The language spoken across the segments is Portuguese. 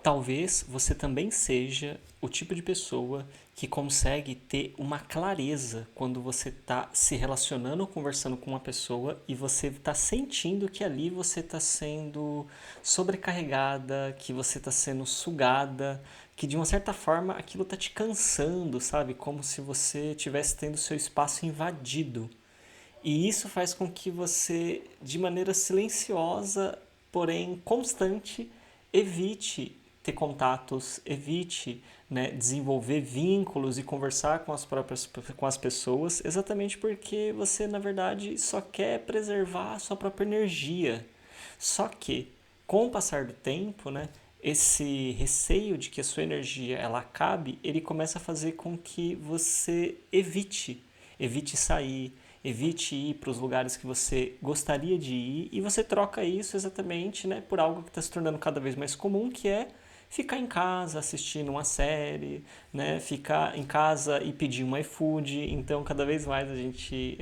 talvez você também seja o tipo de pessoa que consegue ter uma clareza quando você está se relacionando ou conversando com uma pessoa e você está sentindo que ali você está sendo sobrecarregada, que você está sendo sugada, que de uma certa forma aquilo está te cansando, sabe? Como se você estivesse tendo seu espaço invadido. E isso faz com que você, de maneira silenciosa, porém constante, evite ter contatos, evite, né, desenvolver vínculos e conversar com as pessoas, exatamente porque você, na verdade, só quer preservar a sua própria energia. Só que, com o passar do tempo, né, esse receio de que a sua energia ela acabe, ele começa a fazer com que você evite sair, evite ir para os lugares que você gostaria de ir e você troca isso exatamente, né, por algo que está se tornando cada vez mais comum, que é ficar em casa assistindo uma série, né, ficar em casa e pedir um iFood. Então, cada vez mais a gente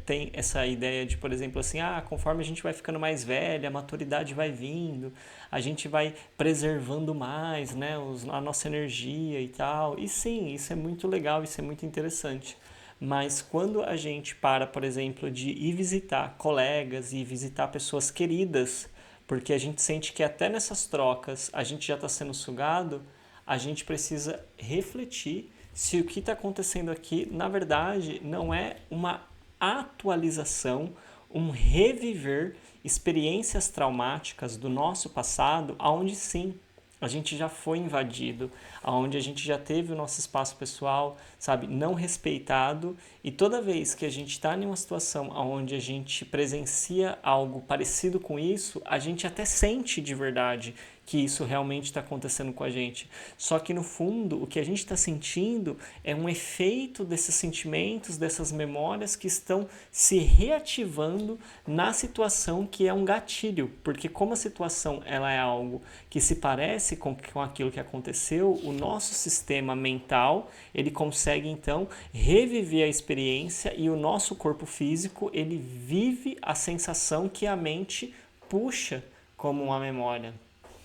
tem essa ideia de, por exemplo, assim, conforme a gente vai ficando mais velha, a maturidade vai vindo, a gente vai preservando mais, né, a nossa energia e tal. E sim, isso é muito legal, isso é muito interessante. Mas quando a gente para, por exemplo, de ir visitar colegas e visitar pessoas queridas, porque a gente sente que até nessas trocas a gente já está sendo sugado, a gente precisa refletir se o que está acontecendo aqui, na verdade, não é uma atualização, um reviver experiências traumáticas do nosso passado, aonde sim, a gente já foi invadido, aonde a gente já teve o nosso espaço pessoal, sabe, não respeitado, e toda vez que a gente está em uma situação onde a gente presencia algo parecido com isso, a gente até sente de verdade que isso realmente está acontecendo com a gente. Só que no fundo, o que a gente está sentindo é um efeito desses sentimentos, dessas memórias que estão se reativando na situação que é um gatilho, porque como a situação ela é algo que se parece com aquilo que aconteceu, o nosso sistema mental ele consegue então reviver a experiência e o nosso corpo físico ele vive a sensação que a mente puxa como uma memória.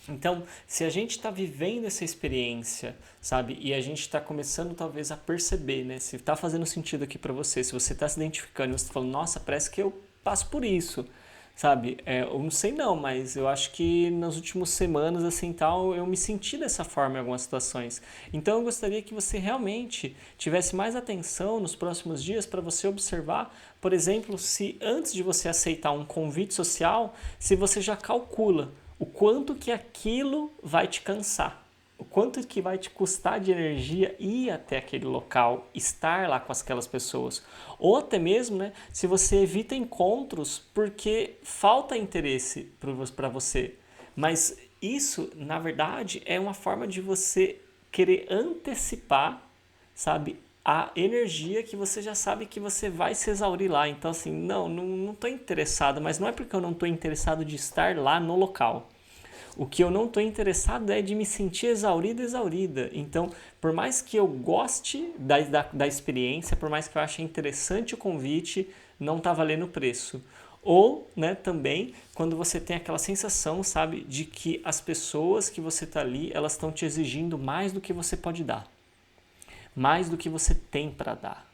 Então, se a gente está vivendo essa experiência, sabe, e a gente está começando talvez a perceber, né, se está fazendo sentido aqui para você, se você está se identificando, você está falando, nossa, parece que eu passo por isso, sabe, eu não sei não, mas eu acho que nas últimas semanas, assim, tal, eu me senti dessa forma em algumas situações. Então, eu gostaria que você realmente tivesse mais atenção nos próximos dias para você observar, por exemplo, se antes de você aceitar um convite social, se você já calcula o quanto que aquilo vai te cansar, o quanto que vai te custar de energia ir até aquele local, estar lá com aquelas pessoas. Ou até mesmo, né, se você evita encontros porque falta interesse para você. Mas isso, na verdade, é uma forma de você querer antecipar, sabe, a energia que você já sabe que você vai se exaurir lá. Então, assim, não estou interessado, mas não é porque eu não estou interessado de estar lá no local. O que eu não estou interessado é de me sentir exaurido, exaurida. Então, por mais que eu goste da experiência, por mais que eu ache interessante o convite, não está valendo o preço. Ou, né, também, quando você tem aquela sensação, sabe, de que as pessoas que você está ali, elas estão te exigindo mais do que você pode dar, mais do que você tem para dar.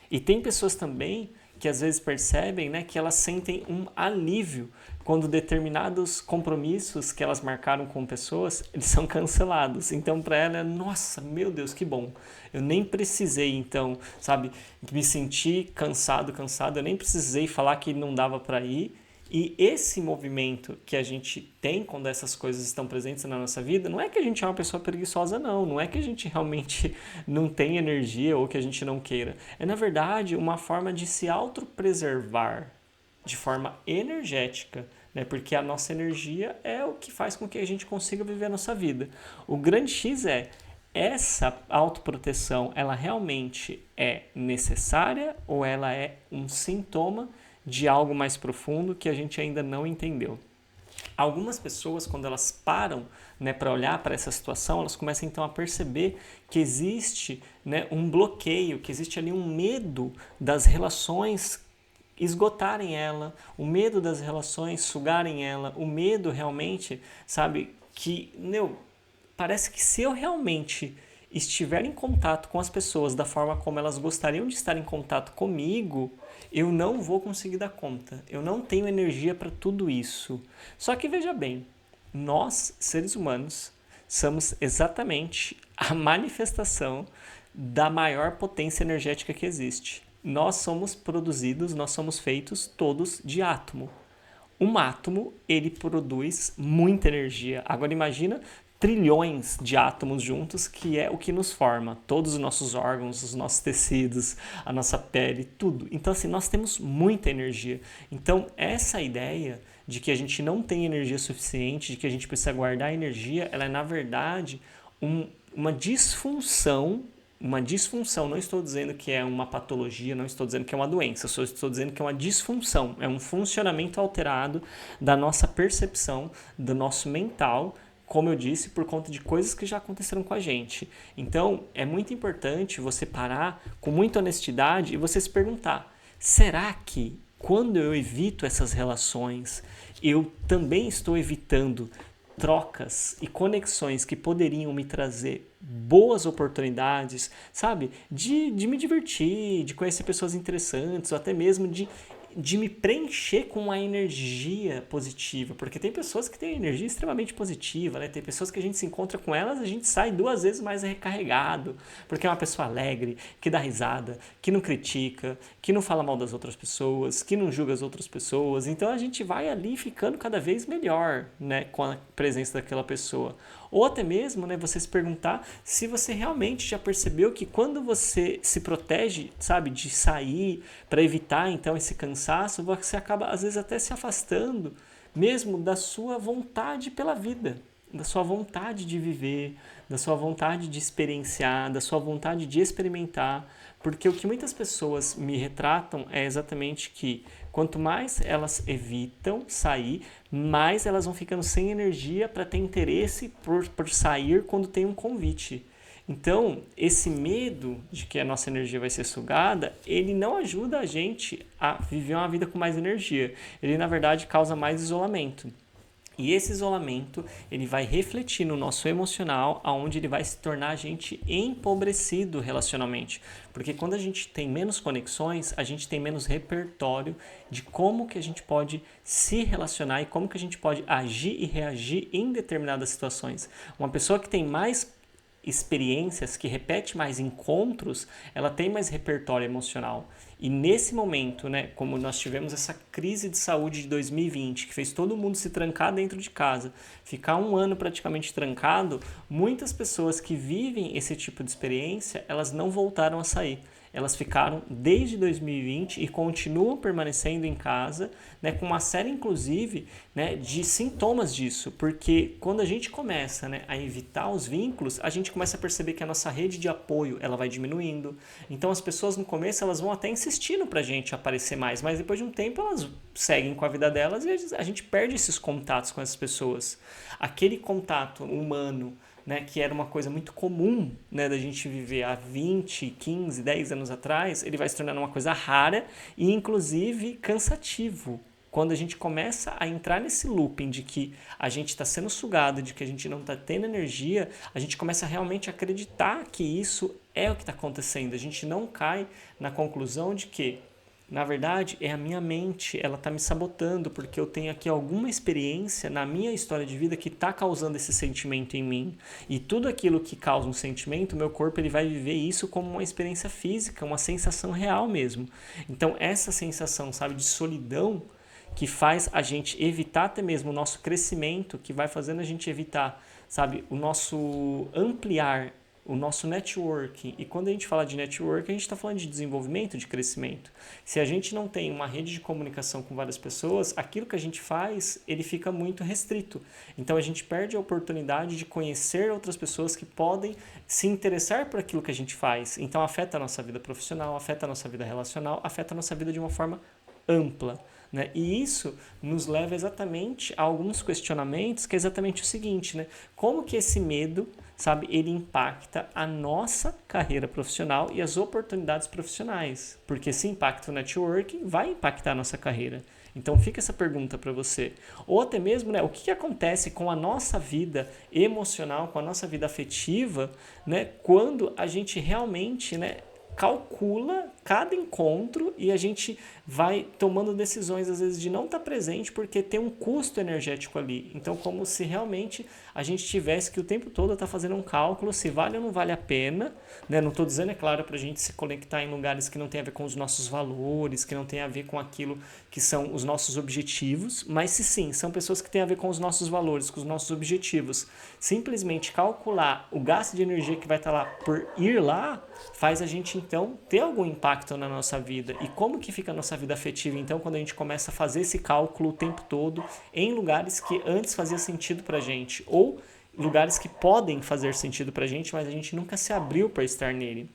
E tem pessoas também que às vezes percebem, né, que elas sentem um alívio quando determinados compromissos que elas marcaram com pessoas, eles são cancelados. Então, para ela, nossa, meu Deus, que bom. Eu nem precisei, então, sabe, me sentir cansado, eu nem precisei falar que não dava para ir. E esse movimento que a gente tem quando essas coisas estão presentes na nossa vida, não é que a gente é uma pessoa preguiçosa, não é que a gente realmente não tem energia ou que a gente não queira. É, na verdade, uma forma de se autopreservar de forma energética, né? Porque a nossa energia é o que faz com que a gente consiga viver a nossa vida. O grande X é, essa autoproteção, ela realmente é necessária ou ela é um sintoma de algo mais profundo que a gente ainda não entendeu? Algumas pessoas, quando elas param, né, para olhar para essa situação, elas começam então a perceber que existe, né, um bloqueio, que existe ali um medo das relações esgotarem ela, o medo das relações sugarem ela, o medo realmente, sabe, que, parece que se eu realmente estiver em contato com as pessoas da forma como elas gostariam de estar em contato comigo, eu não vou conseguir dar conta. Eu não tenho energia para tudo isso. Só que veja bem, nós, seres humanos, somos exatamente a manifestação da maior potência energética que existe. Nós somos produzidos, nós somos feitos todos de átomo. Um átomo, ele produz muita energia. Agora imagina trilhões de átomos juntos, que é o que nos forma. Todos os nossos órgãos, os nossos tecidos, a nossa pele, tudo. Então, assim, nós temos muita energia. Então, essa ideia de que a gente não tem energia suficiente, de que a gente precisa guardar energia, ela é, na verdade, uma disfunção. Uma disfunção, não estou dizendo que é uma patologia, não estou dizendo que é uma doença, só estou dizendo que é uma disfunção, é um funcionamento alterado da nossa percepção, do nosso mental, como eu disse, por conta de coisas que já aconteceram com a gente. Então, é muito importante você parar com muita honestidade e você se perguntar, será que quando eu evito essas relações, eu também estou evitando trocas e conexões que poderiam me trazer boas oportunidades, sabe? De me divertir, de conhecer pessoas interessantes, ou até mesmo de me preencher com uma energia positiva, porque tem pessoas que têm energia extremamente positiva, né? Tem pessoas que a gente se encontra com elas, a gente sai 2 vezes mais recarregado, porque é uma pessoa alegre, que dá risada, que não critica, que não fala mal das outras pessoas, que não julga as outras pessoas, então a gente vai ali ficando cada vez melhor, né, com a presença daquela pessoa. Ou até mesmo, né, você se perguntar se você realmente já percebeu que quando você se protege, sabe, de sair para evitar então esse cansaço, você acaba às vezes até se afastando mesmo da sua vontade pela vida, da sua vontade de viver, da sua vontade de experienciar, da sua vontade de experimentar, porque o que muitas pessoas me retratam é exatamente que quanto mais elas evitam sair, mais elas vão ficando sem energia para ter interesse por sair quando tem um convite. Então, esse medo de que a nossa energia vai ser sugada, ele não ajuda a gente a viver uma vida com mais energia. Ele, na verdade, causa mais isolamento. E esse isolamento, ele vai refletir no nosso emocional, aonde ele vai se tornar a gente empobrecido relacionalmente. Porque quando a gente tem menos conexões, a gente tem menos repertório de como que a gente pode se relacionar e como que a gente pode agir e reagir em determinadas situações. Uma pessoa que tem mais experiências, que repete mais encontros, ela tem mais repertório emocional. E nesse momento, né, como nós tivemos essa crise de saúde de 2020, que fez todo mundo se trancar dentro de casa, ficar um ano praticamente trancado, muitas pessoas que vivem esse tipo de experiência, elas não voltaram a sair. Elas ficaram desde 2020 e continuam permanecendo em casa, né, com uma série, inclusive, né, de sintomas disso. Porque quando a gente começa, né, a evitar os vínculos, a gente começa a perceber que a nossa rede de apoio ela vai diminuindo. Então as pessoas no começo elas vão até insistindo pra gente aparecer mais, mas depois de um tempo elas seguem com a vida delas e a gente perde esses contatos com essas pessoas. Aquele contato humano, né, que era uma coisa muito comum, né, da gente viver há 20, 15, 10 anos atrás, ele vai se tornando uma coisa rara e, inclusive, cansativo. Quando a gente começa a entrar nesse looping de que a gente está sendo sugado, de que a gente não está tendo energia, a gente começa realmente a acreditar que isso é o que está acontecendo. A gente não cai na conclusão de que na verdade, é a minha mente, ela está me sabotando porque eu tenho aqui alguma experiência na minha história de vida que está causando esse sentimento em mim. E tudo aquilo que causa um sentimento, meu corpo ele vai viver isso como uma experiência física, uma sensação real mesmo. Então, essa sensação, sabe, de solidão que faz a gente evitar até mesmo o nosso crescimento, que vai fazendo a gente evitar, sabe, o nosso ampliar o nosso networking. E quando a gente fala de networking, a gente está falando de desenvolvimento, de crescimento. Se a gente não tem uma rede de comunicação com várias pessoas, aquilo que a gente faz, ele fica muito restrito. Então a gente perde a oportunidade de conhecer outras pessoas que podem se interessar por aquilo que a gente faz. Então afeta a nossa vida profissional, afeta a nossa vida relacional, afeta a nossa vida de uma forma ampla. Né? E isso nos leva exatamente a alguns questionamentos, que é exatamente o seguinte, né? Como que esse medo, sabe, ele impacta a nossa carreira profissional e as oportunidades profissionais? Porque se impacta o networking, vai impactar a nossa carreira. Então fica essa pergunta para você. Ou até mesmo, né, o que acontece com a nossa vida emocional, com a nossa vida afetiva, né, quando a gente realmente, né, calcula cada encontro e a gente vai tomando decisões às vezes de não estar presente porque tem um custo energético ali. Então, como se realmente a gente tivesse que o tempo todo estar fazendo um cálculo se vale ou não vale a pena, né? Não estou dizendo, é claro, para a gente se conectar em lugares que não tem a ver com os nossos valores, que não tem a ver com aquilo que são os nossos objetivos, mas se sim, são pessoas que têm a ver com os nossos valores, com os nossos objetivos. Simplesmente calcular o gasto de energia que vai estar lá por ir lá, faz a gente então ter algum impacto na nossa vida. E como que fica a nossa vida afetiva então quando a gente começa a fazer esse cálculo o tempo todo em lugares que antes fazia sentido pra gente, ou lugares que podem fazer sentido pra gente, mas a gente nunca se abriu para estar nele.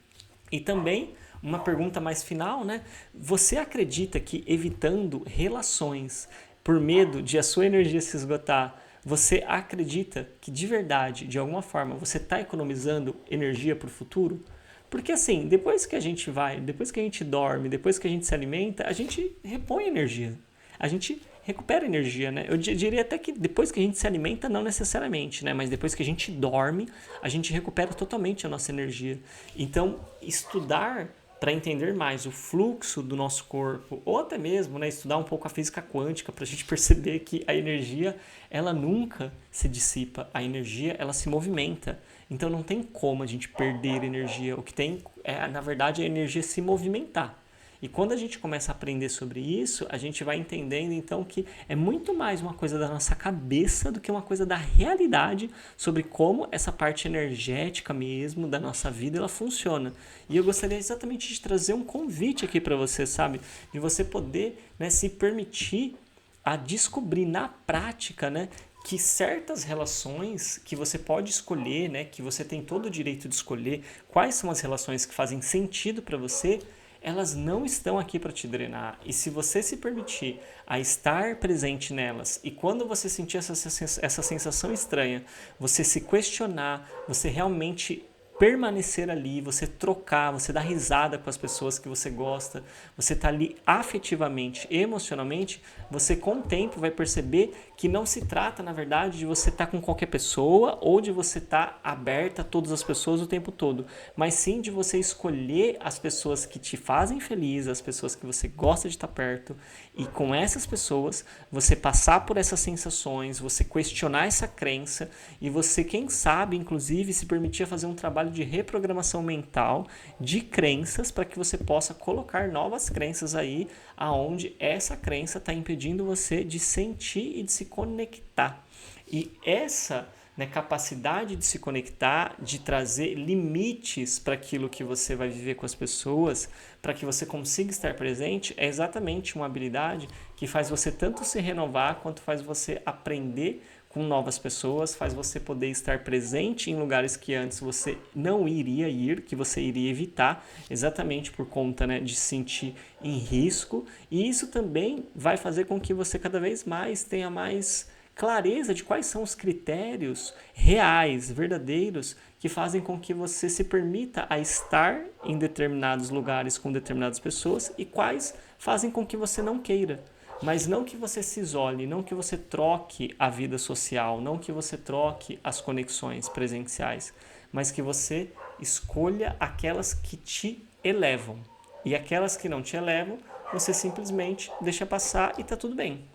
E também uma pergunta mais final, né? Você acredita que evitando relações por medo de a sua energia se esgotar, você acredita que de verdade, de alguma forma, você está economizando energia para o futuro? Porque assim, depois que a gente vai, depois que a gente dorme, depois que a gente se alimenta, a gente repõe energia. A gente recupera energia, né? Eu diria até que depois que a gente se alimenta, não necessariamente, né? Mas depois que a gente dorme, a gente recupera totalmente a nossa energia. Então, estudar para entender mais o fluxo do nosso corpo, ou até mesmo, né, estudar um pouco a física quântica para a gente perceber que a energia ela nunca se dissipa, a energia ela se movimenta. Então não tem como a gente perder energia. O que tem é, na verdade, a energia se movimentar. E quando a gente começa a aprender sobre isso, a gente vai entendendo então que é muito mais uma coisa da nossa cabeça do que uma coisa da realidade sobre como essa parte energética mesmo da nossa vida ela funciona. E eu gostaria exatamente de trazer um convite aqui para você, sabe? De você poder, né, se permitir a descobrir na prática, né, que certas relações que você pode escolher, né, que você tem todo o direito de escolher, quais são as relações que fazem sentido para você, elas não estão aqui para te drenar. E se você se permitir a estar presente nelas, e quando você sentir essa sensação estranha, você se questionar, você realmente permanecer ali, você trocar, você dar risada com as pessoas que você gosta, você tá ali afetivamente, emocionalmente, você com o tempo vai perceber que não se trata, na verdade, de você estar com qualquer pessoa ou de você estar aberta a todas as pessoas o tempo todo, mas sim de você escolher as pessoas que te fazem feliz, as pessoas que você gosta de estar perto, e com essas pessoas você passar por essas sensações, você questionar essa crença e você, quem sabe, inclusive, se permitir fazer um trabalho de reprogramação mental de crenças para que você possa colocar novas crenças aí aonde essa crença está impedindo você de sentir e de se conectar. E essa, né, capacidade de se conectar, de trazer limites para aquilo que você vai viver com as pessoas, para que você consiga estar presente, é exatamente uma habilidade que faz você tanto se renovar quanto faz você aprender com novas pessoas, faz você poder estar presente em lugares que antes você não iria ir, que você iria evitar, exatamente por conta, né, de se sentir em risco. E isso também vai fazer com que você cada vez mais tenha mais clareza de quais são os critérios reais, verdadeiros, que fazem com que você se permita a estar em determinados lugares com determinadas pessoas e quais fazem com que você não queira. Mas não que você se isole, não que você troque a vida social, não que você troque as conexões presenciais, mas que você escolha aquelas que te elevam. E aquelas que não te elevam, você simplesmente deixa passar e está tudo bem.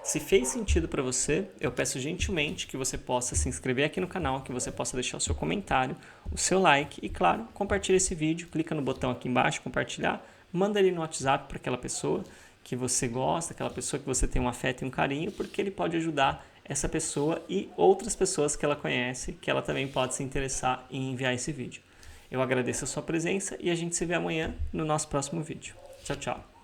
Se fez sentido para você, eu peço gentilmente que você possa se inscrever aqui no canal, que você possa deixar o seu comentário, o seu like e, claro, compartilhe esse vídeo, clica no botão aqui embaixo, compartilhar, manda ele no WhatsApp para aquela pessoa que você gosta, aquela pessoa que você tem um afeto e um carinho, porque ele pode ajudar essa pessoa e outras pessoas que ela conhece, que ela também pode se interessar em enviar esse vídeo. Eu agradeço a sua presença e a gente se vê amanhã no nosso próximo vídeo. Tchau, tchau.